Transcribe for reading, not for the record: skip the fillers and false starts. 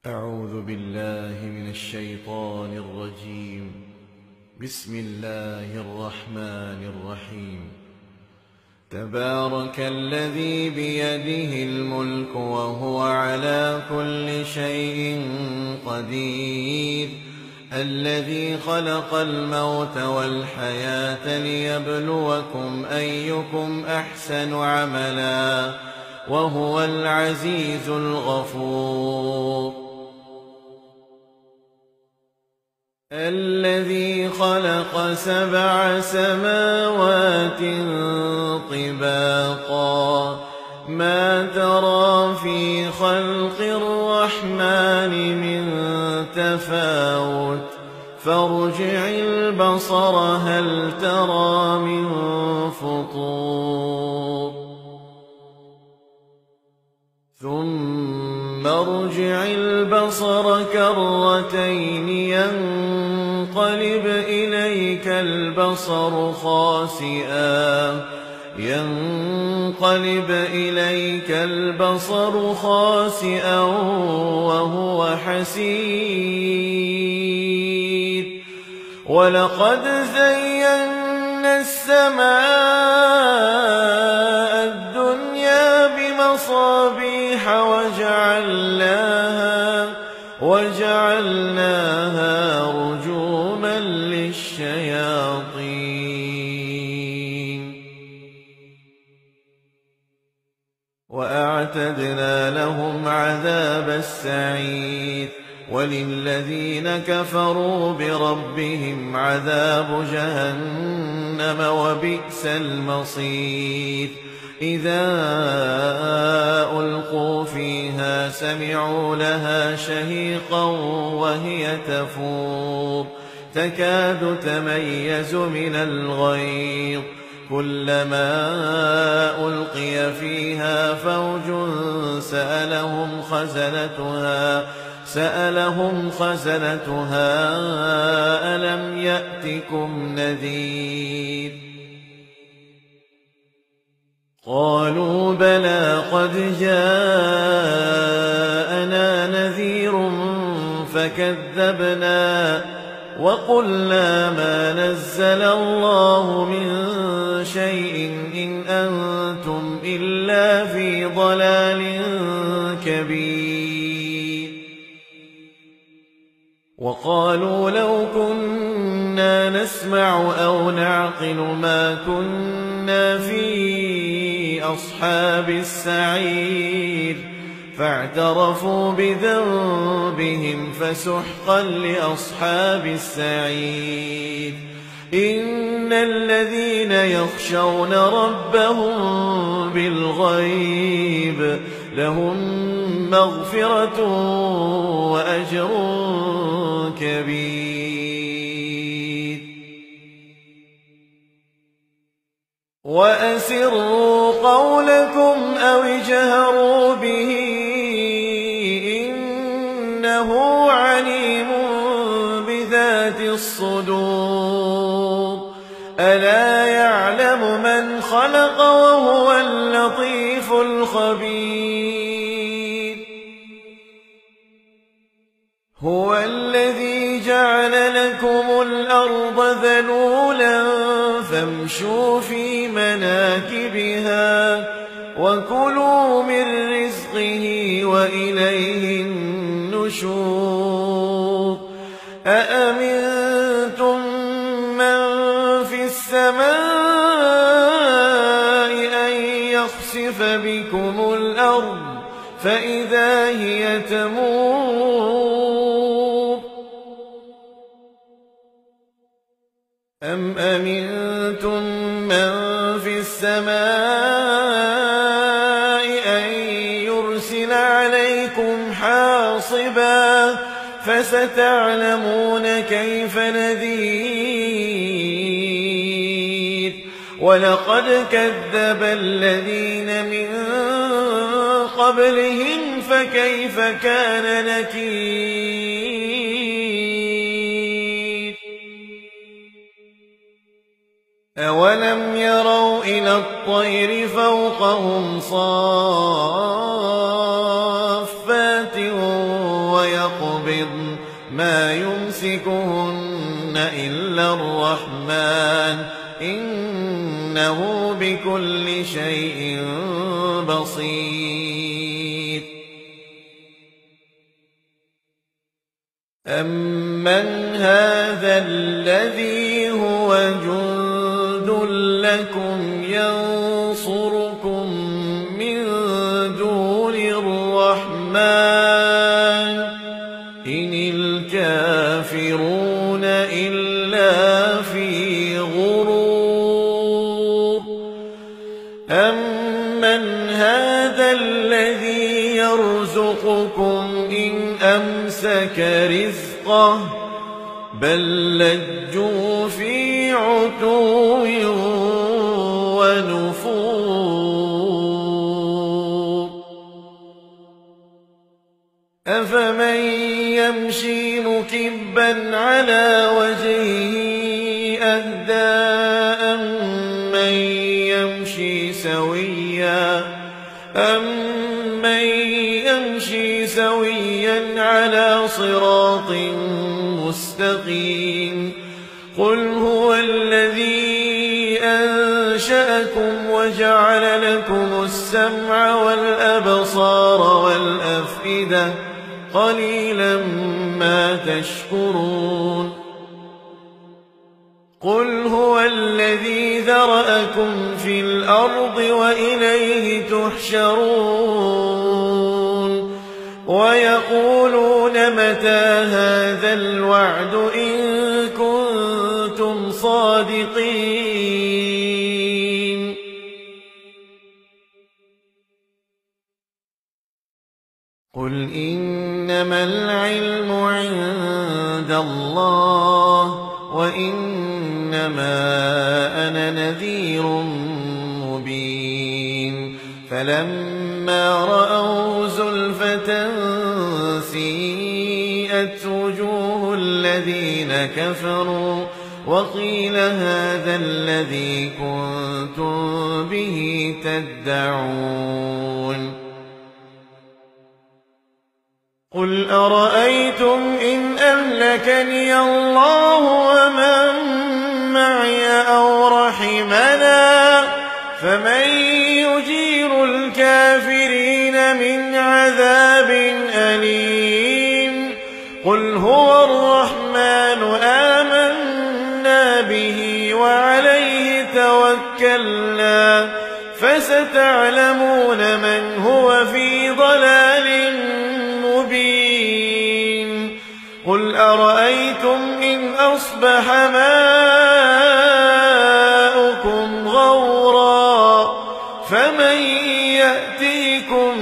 أعوذ بالله من الشيطان الرجيم. بسم الله الرحمن الرحيم. تبارك الذي بيده الملك وهو على كل شيء قدير، الذي خلق الموت والحياة ليبلوكم أيكم أحسن عملا، وهو العزيز الغفور. الذي خلق 7 سماوات طباقا، ما ترى في خلق الرحمن من تفاوت، فارجع البصر هل ترى من فطور، ثم ارجع البصر كرتين ينقلب إليك البصر خاسئا وهو حسير. ولقد زينا السماء الدنيا بمصابيح وجعلناها رجوما للشياطين، وأعتدنا لهم عذاب السعير. وللذين كفروا بربهم عذاب جهنم وبئس المصير. إذا ألقوا فيها سمعوا لها شهيقا وهي تفور، تكاد تميز من الغيظ، كلما ألقي فيها فوج سألهم خزنتها ألم يأتكم نذير؟ قالوا بلى قد جاءنا نذير فكذبنا وقلنا ما نزل الله من شيء إن أنتم إلا في ضلال كبير. وقالوا لو كنا نسمع أو نعقل ما كنا في أصحاب السعير، فاعترفوا بذنبهم فسحقا لأصحاب السعير. إن الذين يخشون ربهم بالغيب لهم مغفرة وأجر كبير. وأسروا قولكم أو اجهروا به إنه عليم بذات الصدور. ألا يعلم من خلق وهو اللطيف الخبير. هو الذي جعل لكم الأرض ذلولا فامشوا في مناكبها وكلوا من رزقه وإليه النشور. أأمنتم من في السماء أن يخسف بكم الأرض فإذا هي تمور، أم أمنتم من في السماء أن يرسل عليكم حاصبا فستعلمون كيف نذير. ولقد كذب الذين من قبلهم فكيف كان نكير. أولم يروا إلى الطير فوقهم صافات ويقبض ما يمسكهن إلا الرحمن إنه بكل شيء بصير. أمن هذا الذي هو جند لكم ينصركم من دون الرحمن إن الكافرون إلا في غرور. أمن هذا الذي يرزقكم إن أمسك رزقه بل لجوا في عتو ونفور. أفمن يمشي مكبا على وجهه أهدى أمن يمشي سويا على صراط مستقيم. قل هو الذي أنشأكم وجعل لكم السمع والأبصار والأفئدة قليلا ما تشكرون. قل هو الذي ذرأكم في الأرض وإليه تحشرون. ويقولون متى هذا الوعد إن كنتم صادقين. قل إنما العلم عند الله وإنما أنا نذير مبين. فلما رأوا زلفة سيئت وجوه الذين كفروا وقيل هذا الذي كنتم به تدعون. قل أرأيتم إن أهلكني الله ومن معي أو رحمنا فمن يجير الكافرين من عذاب أليم. قل هو الرحمن آمنا به وعليه توكلنا فستعلمون من هو في ضلال مبين. قل أرأيتم إن أصبح ماؤكم غورا فمن يأتيكم